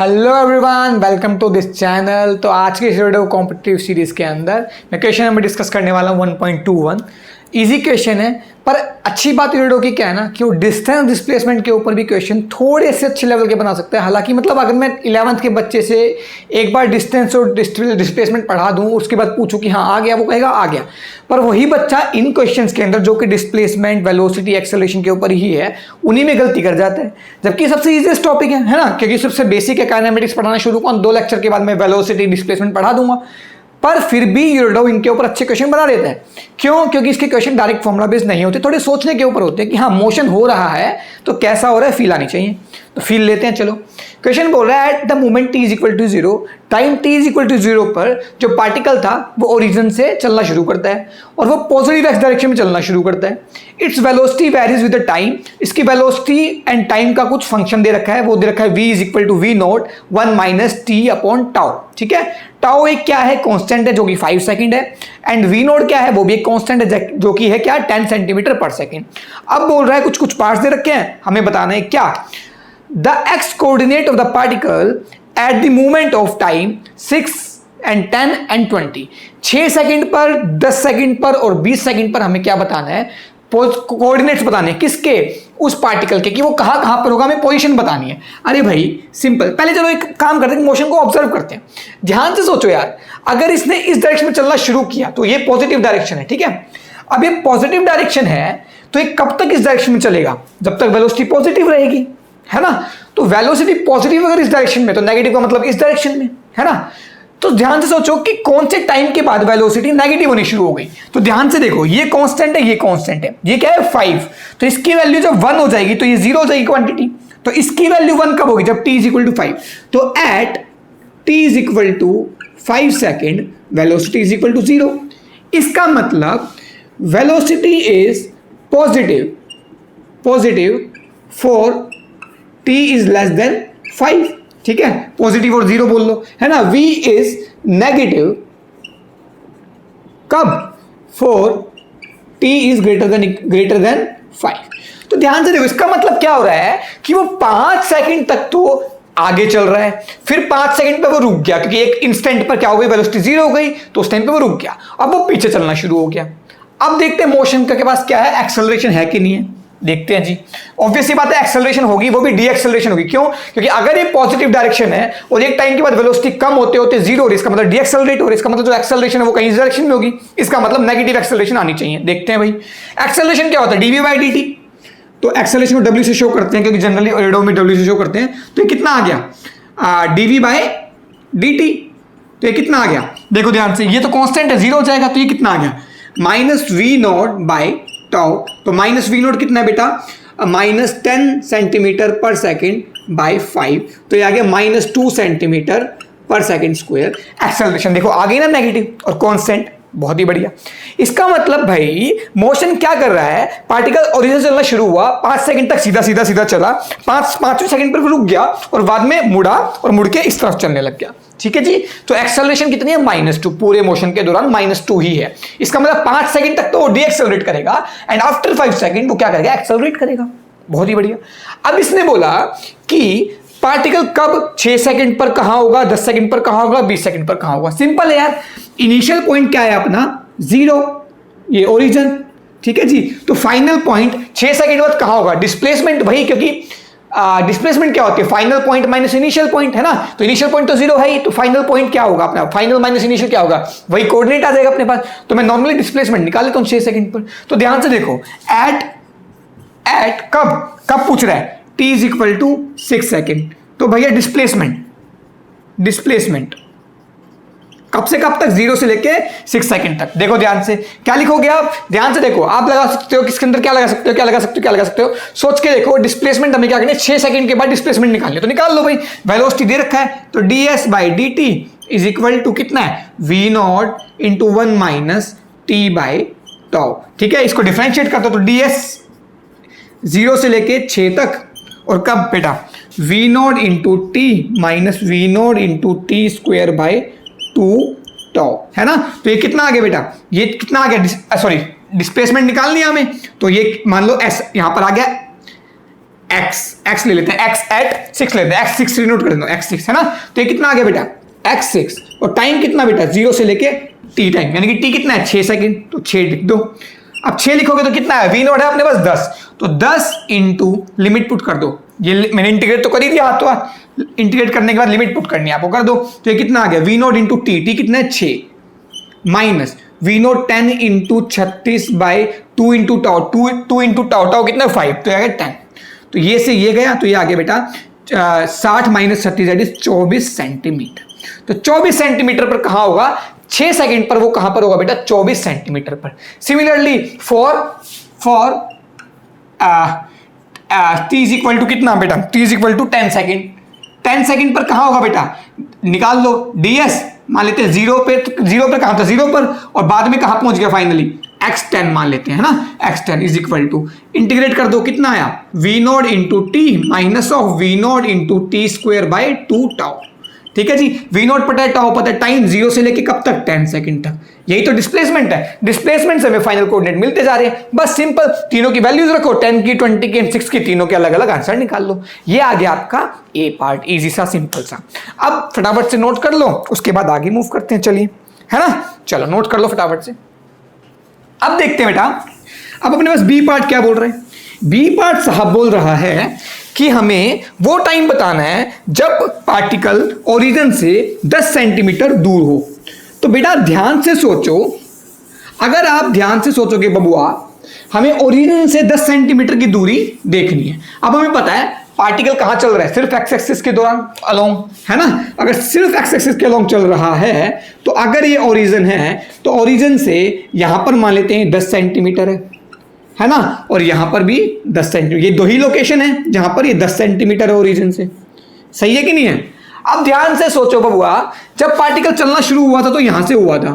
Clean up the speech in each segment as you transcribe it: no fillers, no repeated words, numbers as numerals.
Hello everyone, welcome to this channel. तो आज के इस वीडियो कॉम्पिटिटिव सीरीज के अंदर मैं क्वेश्चन नंबर डिस्कस करने वाला हूँ 1.21। इजी क्वेश्चन है, पर अच्छी बात वीडियो की क्या है ना कि वो डिस्टेंस डिस्प्लेसमेंट के ऊपर भी क्वेश्चन थोड़े से अच्छे लेवल के बना सकते हैं। हालांकि मतलब अगर मैं 11th के बच्चे से एक बार डिस्टेंस और डिस्प्लेसमेंट पढ़ा दूं, उसके बाद पूछूं कि हाँ आ गया, वो कहेगा आ गया। पर वही बच्चा इन क्वेश्चंस के अंदर जो कि डिस्प्लेसमेंट, वेलोसिटी, एक्सेलरेशन के ऊपर ही है, उन्हीं में गलती कर जाता है। जबकि सबसे ईजीएस्ट टॉपिक है ना, क्योंकि सबसे बेसिक है। काइनेमेटिक्स पढ़ाना शुरू करूं, 2 लेक्चर के बाद मैं वेलोसिटी, डिस्प्लेसमेंट पढ़ा दूंगा। पर फिर भी यूरोडो इनके ऊपर अच्छे क्वेश्चन बना देता है। क्यों? क्योंकि इसके क्वेश्चन डायरेक्ट फॉर्मुला बेस्ड नहीं होते, थोड़े सोचने के ऊपर होते हैं कि हाँ मोशन हो रहा है तो कैसा हो रहा है, फील आनी चाहिए। तो फील लेते हैं। चलो, क्वेश्चन बोल रहा है at the moment t equal to 0, time t equal to 0 पर जो पार्टिकल था वो ओरिजिन से चलना शुरू करता है और वो पॉजिटिव एक्स डायरेक्शन में चलना शुरू करता है। Its velocity varies with the time. इसकी वेलोसिटी एंड टाइम का कुछ फंक्शन दे रखा है, वो दे रखा है v is equal to v naught 1 minus t upon tau. ठीक है, टाउ एक क्या है, कांस्टेंट है जो कि 5 सेकंड है, एंड v नॉट क्या है, वो भी एक कांस्टेंट है जो कि है क्या, 10 सेंटीमीटर पर सेकंड। अब बोल रहा है कुछ पार्ट्स दे रखे हैं, हमें बताना है क्या। The x coordinate of the particle at the moment of time 6 and 10 and 20, 6 second पर, 10 सेकंड पर और 20 सेकंड पर हमें क्या बताना है, कोऑर्डिनेट्स बताने हैं। किसके? उस पार्टिकल के, कि वो कहां पर होगा, हमें पोजीशन बतानी है। अरे भाई सिंपल। पहले चलो एक काम करते हैं, मोशन को ऑब्जर्व करते हैं। ध्यान से सोचो यार, अगर इसने इस डायरेक्शन में चलना शुरू किया तो ये पॉजिटिव डायरेक्शन है। ठीक है, अब ये पॉजिटिव डायरेक्शन है तो ये कब तक इस डायरेक्शन में चलेगा, जब तक वेलोसिटी पॉजिटिव रहेगी, है ना। तो वेलोसिटी पॉजिटिव अगर इस डायरेक्शन में, तो नेगेटिव का मतलब इस डायरेक्शन में, है ना। तो ध्यान से सोचो कि कौन से टाइम के बाद वेलोसिटी नेगेटिव होनी शुरू हो गई। तो ध्यान से देखो, ये कांस्टेंट है, ये कांस्टेंट है, ये क्या है 5। तो इसकी वैल्यू जब 1 हो जाएगी तो ये 0 हो जाएगी क्वांटिटी। तो इसकी वैल्यू 1 कब होगी, जब t इज इक्वल टू 5। तो at t is equal to 5 second velocity is equal to 0। इसका मतलब velocity is positive for t is less than 5। ठीक है, पॉजिटिव और 0 बोल लो, है ना। v इज नेगेटिव कब, for t is greater than 5। तो ध्यान से देखो, इसका मतलब क्या हो रहा है कि वो 5 सेकंड तक तो आगे चल रहा है, फिर 5 सेकंड पे वो रुक गया, क्योंकि एक इंस्टेंट पर क्या हो गई, वेलोसिटी 0 हो गई, तो उस टाइम पे वो रुक गया। अब वो पीछे चलना शुरू हो गया। अब देखते हैं मोशन के पास क्या है, एक्सेलरेशन है कि नहीं है। देखते हैं जी। ऑब्वियसली बात है, एक्सेलरेशन होगी, वो भी डी एक्सेलरेशन होगी। क्यों? क्योंकि अगर ये पॉजिटिव डायरेक्शन है और एक टाइम के बाद वेलोसिटी कम होते होते 0 हो रही, इसका मतलब डी एक्सेलरेट हो रही, इसका मतलब जो एक्सेलरेशन है वो कहीं इस डायरेक्शन में होगी, इसका मतलब नेगेटिव एक्सेलरेशन आनी चाहिए। देखते हैं भाई, एक्सेलरेशन क्या होता है, dv बाई dt। तो एक्सेलरेशन को w से शो करते हैं, क्योंकि जनरली रेडो में w से शो करते हैं। तो ये कितना आ गया, dv बाई dt। तो ये कितना आ गया, देखो ध्यान से, ये तो कांस्टेंट है, 0 हो जाएगा। तो ये कितना आ गया, minus v not by tau. तो माइनस v नॉट कितना है बेटा, माइनस 10 सेंटीमीटर पर सेकेंड बाई 5। तो ये आ गया माइनस 2 सेंटीमीटर पर सेकेंड स्क्वायर। एक्सेलरेशन देखो आ गई ना नेगेटिव और कांस्टेंट, बहुत ही बढ़िया। इसका मतलब भाई मोशन क्या कर रहा है, पार्टिकल ओरिजिन से चलना शुरू हुआ, 5 सेकंड तक सीधा चला, 5वें सेकंड पर रुक गया और बाद में मुड़ा और मुड़ के इस तरफ चलने लग गया। ठीक है जी। तो एक्सेलरेशन कितनी है, -2। पूरे मोशन के दौरान -2 ही है। इसका मतलब 5 सेकंड तक तो वो डी एक्सेलरेट करेगा, एंड आफ्टर 5 सेकंड वो क्या करेगा, एक्सेलरेट करेगा। बहुत ही बढ़िया। अब इसने बोला कि पार्टिकल कब 6 सेकंड पर कहां होगा, 10 सेकंड पर कहां होगा, 20 सेकंड पर कहां होगा। सिंपल है यार, इनिशियल पॉइंट क्या है अपना 0, ये ओरिजिन। ठीक है जी। तो फाइनल पॉइंट 6 सेकंड बाद कहां होगा, डिस्प्लेसमेंट भाई, क्योंकि डिस्प्लेसमेंट क्या होती है, final point minus initial point, है ना। तो इनिशियल पॉइंट तो 0 है ही, तो फाइनल पॉइंट क्या होगा अपना, फाइनल माइनस इनिशियल क्या होगा, वही कोऑर्डिनेट आ जाएगा अपने पास। तो मैं नॉर्मली डिस्प्लेसमेंट निकाल लेता हूं 6 सेकंड पर। तो ध्यान से देखो, एट कब पूछ रहा है, t is equal to 6 second. तो भैया डिस्प्लेसमेंट कब से कब तक, 0 से लेके 6 सेकंड तक। देखो ध्यान से, क्या लिखोगे आप, ध्यान से देखो, आप लगा सकते हो किसके अंदर, क्या लगा सकते हो, सोच के देखो। डिस्प्लेसमेंट हमें क्या करना है, 6 सेकंड के बाद डिस्प्लेसमेंट निकालनी है, तो निकाल लो भाई। वेलोसिटी दे रखा है, तो ds by dt is equal to कितना है, v naught into 1 minus t by tau. ठीक है, इसको डिफरेंशिएट करते हो तो ds 0 से लेके 6 तक, और कब बेटा, v naught into T minus v naught into T square by 2 tau, है ना। तो ये कितना आ गया बेटा, ये कितना आ गया, सॉरी डिस्प्लेसमेंट निकालनी है हमें। तो ये मान लो s यहां पर आ गया x ले लेते हैं, x at 6 लेते हैं, x6 नोट कर देता हूं, x6 है ना। तो ये कितना आ गया बेटा x6, और टाइम कितना बेटा 0 से लेके t टाइम, यानी कि t कितना है 6 सेकंड, तो 6 लिख दो। अब 6 लिखोगे तो कितना है, v नोट है अपने पास 10, तो 10 इंटू लिमिट पुट कर दो, ये मैंने इंटीग्रेट तो कर ही दिया हाथ, तो इंटीग्रेट करने के बाद लिमिट पुट करनी है आपको, कर दो। तो ये कितना आ गया v नोट इंटू टी कितना है 6, minus v note 10 into 36 by 2 into tau, 2 into tau कितना 5, तो आ गया 10। तो ये से ये गया, तो ये आ गया बेटा 60 माइनस 30 दैट इज 24 सेंटीमीटर। तो 24 सेंटीमीटर पर कहां होगा, 6 सेकंड पर वो कहां पर होगा बेटा 24 सेंटीमीटर पर। Similarly for t is equal to कितना बेटा, t is equal to 10 second, 10 second पर कहां होगा बेटा, निकाल लो ds, मान लेते हैं 0 पे कहां था 0 पर, और बाद में कहां पहुंच गया फाइनली x10 मान लेते हैं, है ना। x10 is equal to integrate कर दो, कितना आया v note into T minus of v note into T square by 2 tau. ठीक है जी, v नोट पता है, टाउ पता है, टाइम 0 से लेके कब तक 10 सेकंड तक, यही तो डिस्प्लेसमेंट है। डिस्प्लेसमेंट से हमें फाइनल कोऑर्डिनेट मिलते जा रहे हैं, बस सिंपल तीनों की वैल्यूज रखो, 10 की 20 की एंड 6 की, तीनों के अलग अलग आंसर निकाल लो। ये आ गया आपका ए पार्ट, इजी सा सिंपल सा। अब फटाफट से नोट कर लो, उसके बाद आगे मूव करते हैं, चलिए, है ना। चलो नोट कर लो फटाफट से। अब देखते हैं बेटा, अब अपने पास बी पार्ट क्या बोल रहे हैं। बी पार्ट साहब बोल रहा है कि हमें वो टाइम बताना है जब पार्टिकल ओरिजिन से 10 सेंटीमीटर दूर हो। तो बेटा ध्यान से सोचो, अगर आप ध्यान से सोचोगे बबुआ, हमें ओरिजिन से 10 सेंटीमीटर की दूरी देखनी है। अब हमें पता है पार्टिकल कहां चल रहा है, सिर्फ एक्स एक्सिस के दौरान अलोंग, है ना। अगर सिर्फ एक्स एक्सिस के अलोंग चल रहा है, तो अगर ये ओरिजिन है तो ओरिजिन से यहां पर मान लेते हैं 10 सेंटीमीटर है ना, और यहां पर भी 10 सेंटीमीटर, ये दो ही लोकेशन है जहां पर ये 10 सेंटीमीटर है ओरिजिन से, सही है कि नहीं है। अब ध्यान से सोचो बबुआ, जब पार्टिकल चलना शुरू हुआ था तो यहां से हुआ था,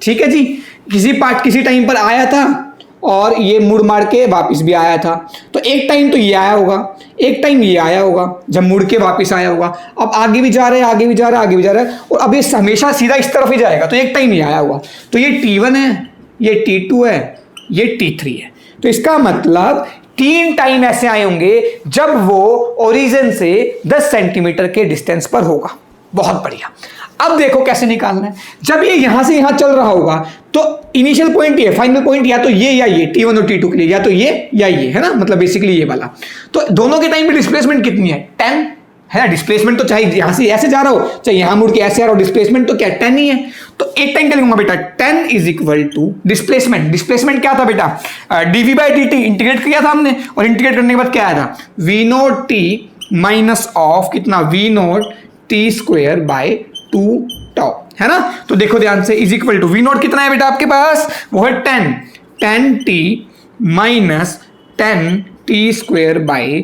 ठीक है जी, किसी टाइम पर आया था और ये मुड़ मार के वापस भी आया था। तो एक टाइम तो ये आया होगा, एक टाइम ये आया होगा जब मुड़ के वापस आया होगा। अब आगे भी जा रहे हैं, आगे भी जा रहा है, आगे भी जा रहा है, और अब ये हमेशा सीधा इस तरफ ही जाएगा, तो एक टाइम ये आया होगा। तो ये T1 है, ये T2 है, ये T3 है। तो इसका मतलब 3 टाइम ऐसे आए होंगे जब वो ओरिजिन से 10 सेंटीमीटर के डिस्टेंस पर होगा। बहुत बढ़िया। अब देखो कैसे निकालना है। जब ये यहां से यहां चल रहा होगा तो इनिशियल पॉइंट ये, फाइनल पॉइंट या तो ये या ये, T1 और T2 के लिए या तो ये या ये, है ना, मतलब बेसिकली ये वाला। तो दोनों के टाइम में डिस्प्लेसमेंट कितनी है, 10 है ना। डिस्प्लेसमेंट तो चाहे यहां से ऐसे जा रहा हो, चाहे यहां मुड़ के ऐसे आ रहा हो, डिस्प्लेसमेंट तो क्या 10 ही है। तो एक टाइम क्या लिखूंगा बेटा, 10 इज इक्वल टू डिस्प्लेसमेंट क्या था बेटा, dv बाई dt इंटीग्रेट किया था हमने, और इंटीग्रेट करने के बाद क्या आया था, v naught t minus of कितना, v naught t square by 2 tau, है ना। तो देखो ध्यान से, is equal to v naught कितना है बेटा आपके पास, वो है 10t minus 10t square by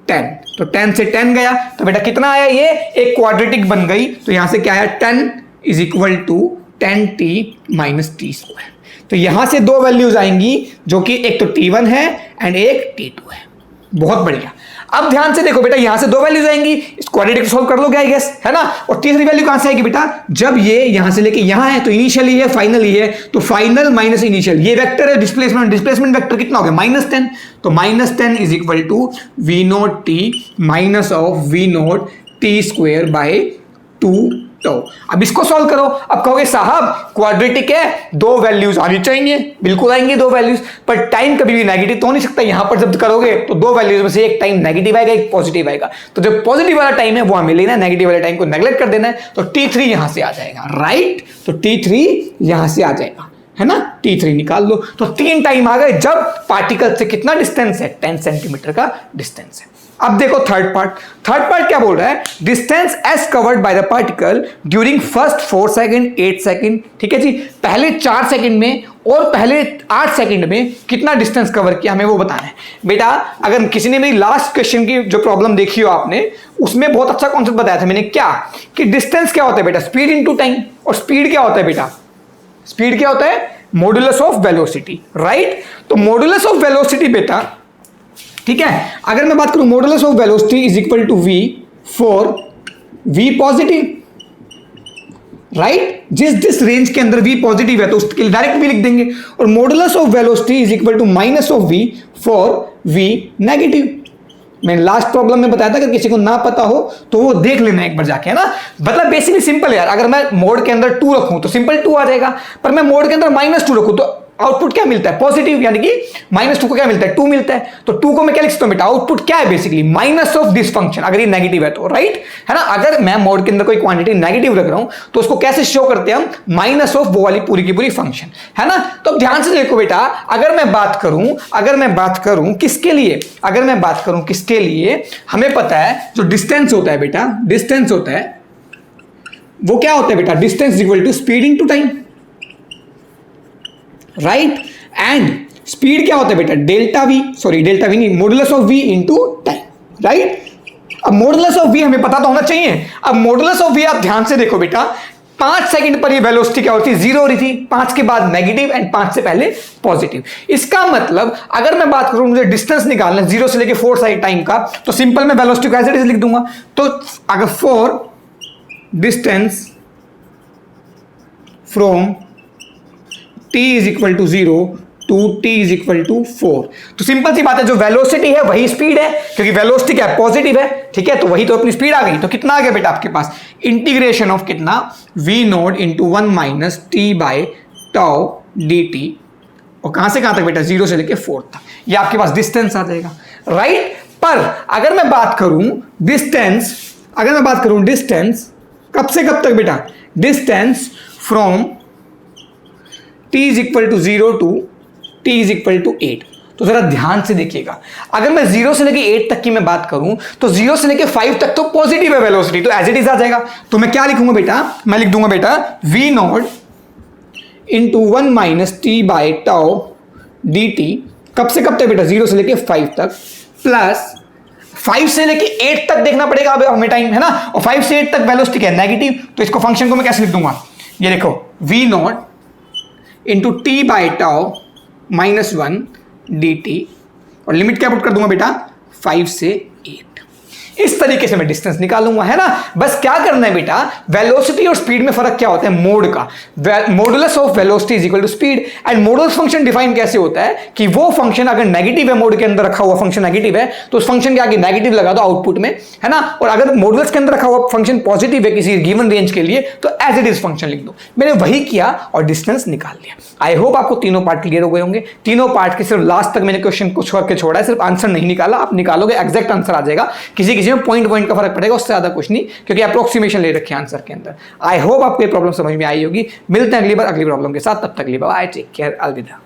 10। तो 10 से 10 गया तो बेटा कितना आया, ये एक क्वाड्रेटिक बन गई। तो यहां से क्या आया, 10 is equal to 10t minus t square. तो यहां से दो वैल्यूज आएंगी जो कि एक तो T1 है एंड एक T2 है। बहुत बढ़िया। अब ध्यान से देखो बेटा, यहां से दो वैल्यूज आएंगी, इस क्वाड्रेटिक को सॉल्व कर लोगे आई गेस, है ना। और तीसरी वैल्यू कहां से आएगी बेटा, जब ये यहां से लेके यहां है तो इनिशियली है, फाइनली है, तो फाइनल माइनस इनिशियल, ये वेक्टर है डिस्प्लेसमेंट वेक्टर कितना हो गया, -10। तो -10 is equal to v naught t minus of v naught t square by 2 तो अब इसको सॉल्व करो। अब कहोगे साहब क्वाड्रेटिक है, दो वैल्यूज आनी चाहिए, बिल्कुल आएंगे दो वैल्यूज, पर टाइम कभी भी नेगेटिव तो हो नहीं सकता। यहां पर जब करोगे तो दो वैल्यूज में से एक टाइम नेगेटिव आएगा, एक पॉजिटिव आएगा। तो जो पॉजिटिव वाला टाइम है वो हमें लेना है, नेगेटिव वाले टाइम को नेग्लेक्ट कर देना है। तो T3 यहां से आ जाएगा, राइट। तो T3 यहां से आ जाएगा, है ना। T3 निकाल लो। तो 3 टाइम आ गए जब पार्टिकल से कितना डिस्टेंस है, 10 सेंटीमीटर का डिस्टेंस है। अब देखो थर्ड पार्ट क्या बोल रहा है, distance S covered by the particle during first 4 second 8 second. ठीक है जी, पहले 4 सेकंड में और पहले 8 सेकंड में कितना डिस्टेंस कवर किया हमें वो बताना है। बेटा अगर किसी ने मेरी लास्ट क्वेश्चन की जो प्रॉब्लम देखी हो आपने, उसमें बहुत अच्छा कॉन्सेप्ट बताया था मैंने, क्या कि डिस्टेंस क्या होता है बेटा, स्पीड इनटू टाइम। और स्पीड क्या होता है बेटा, स्पीड क्या होता है, मॉडुलस ऑफ वेलोसिटी, राइट। तो मॉडुलस ऑफ वेलोसिटी बेटा, ठीक है, अगर मैं बात करूं modulus of velocity is equal to v for v positive, right. जिस रेंज के अंदर v पॉजिटिव है तो उसके लिए डायरेक्ट v लिख देंगे। और modulus of velocity is equal to minus of v for v negative, मैंने लास्ट प्रॉब्लम में बताया था, अगर किसी को ना पता हो तो वो देख लेना एक बार जाके, है ना। मतलब बेसिकली सिंपल यार, अगर मैं मोड के अंदर 2 रखूं तो सिंपल 2 आ जाएगा, पर मैं मोड के अंदर -2 रखूं तो आउटपुट क्या मिलता है, पॉजिटिव, यानी कि -2 को क्या मिलता है, 2 मिलता है। तो 2 को मैं क्या लिख सकता हूं बेटा, आउटपुट क्या है basically minus of this function, अगर ये नेगेटिव है तो, राइट, है ना। अगर मैं मोड के अंदर कोई क्वांटिटी नेगेटिव रख रहा हूं तो उसको कैसे शो करते हैं हम, माइनस ऑफ वो वाली पूरी की पूरी फंक्शन, है ना। तो ध्यान से देखो बेटा, अगर मैं बात करूं किसके लिए, अगर मैं बात करूं किसके लिए, हमें पता है जो डिस्टेंस होता है बेटा, डिस्टेंस होता है वो क्या होता है बेटा, distance equal to speed into time, right. And speed क्या होता है बेटा, डेल्टा वी नहीं, modulus of v into time, right. अब मॉडुलस ऑफ वी हमें पता तो होना चाहिए। अब मॉडुलस ऑफ वी आप ध्यान से देखो बेटा, 5 सेकंड पर ये वेलोसिटी क्या होती है, 0 हो रही थी, 5 के बाद नेगेटिव एंड 5 से पहले पॉजिटिव। इसका मतलब अगर मैं बात करूं मुझे डिस्टेंस निकालना 0 से लेके 4 साइड टाइम का, तो सिंपल मैं वेलोसिटी को एज इट इज लिख दूंगा। तो अगर 4 distance from t is equal to 0 to t is equal to 4, तो सिंपल सी बात है, जो वेलोसिटी है वही स्पीड है, क्योंकि वेलोसिटी क्या है, पॉजिटिव है, ठीक है। तो वही तो अपनी स्पीड आ गई। तो कितना आ गया बेटा आपके पास, इंटीग्रेशन ऑफ कितना, v naught into 1 minus t by tau D T, और कहां से कहां तक बेटा, 0 से लेके 4 तक, ये आपके पास डिस्टेंस आ जाएगा, राइट। पर अगर मैं बात करूं डिस्टेंस, कब से कब तक बेटा, distance from t is equal to 0 to t is equal to 8, तो जरा ध्यान से देखिएगा, अगर मैं 0 से लेके 8 तक की मैं बात करूं तो 0 से लेके 5 तक तो पॉजिटिव है वेलोसिटी, तो एज इट इज आ जाएगा। तो मैं क्या लिखूंगा बेटा, मैं लिख दूंगा बेटा v naught into 1 minus t by tau D T, कब से कब तक बेटा, 0 से लेके 5 तक, प्लस 5 से लेके 8 तक देखना पड़ेगा अब हमें टाइम, है ना। और 5 से 8 तक वेलोसिटी क्या है, नेगेटिव, तो इसको फंक्शन को मैं कैसे लिख दूंगा, ये देखो v naught into T by tau minus 1 D T, और लिमिट क्या पुट कर दूंगा बेटा, 5 से 8। इस तरीके से मैं डिस्टेंस निकालूंगा, है ना। बस क्या करना है बेटा, वेलोसिटी और स्पीड में फर्क क्या होता है, मोड का, modulus of velocity is equal to speed. And modulus function define कैसे होता है कि वो फंक्शन अगर नेगेटिव है, मोड के अंदर रखा हुआ फंक्शन नेगेटिव है, तो उस फंक्शन के आगे नेगेटिव लगा दो आउटपुट में, है ना। और अगर मॉडुलस के अंदर रखा हुआ फंक्शन पॉजिटिव है किसी गिवन रेंज के लिए, तो एज इट इज फंक्शन लिख दो। मैंने वही किया और डिस्टेंस निकाल लिया। आई होप आपको तीनों पार्ट क्लियर हो गए होंगे। तीनों पार्ट के सिर्फ लास्ट तक मैंने क्वेश्चन कुछ करके छोड़ा है, सिर्फ आंसर नहीं निकाला, आप निकालोगे एग्जैक्ट आंसर आ जाएगा। किसी किसी में पॉइंट का फर्क पड़ेगा, उससे ज्यादा कुछ नहीं, क्योंकि अप्रोक्सीमेशन ले रखे आंसर के अंदर। आई होप आपको ये प्रॉब्लम समझ में आई होगी। मिलते हैं अगली बार अगली प्रॉब्लम के साथ, तब तक के लिए बाय, टेक केयर, अलविदा।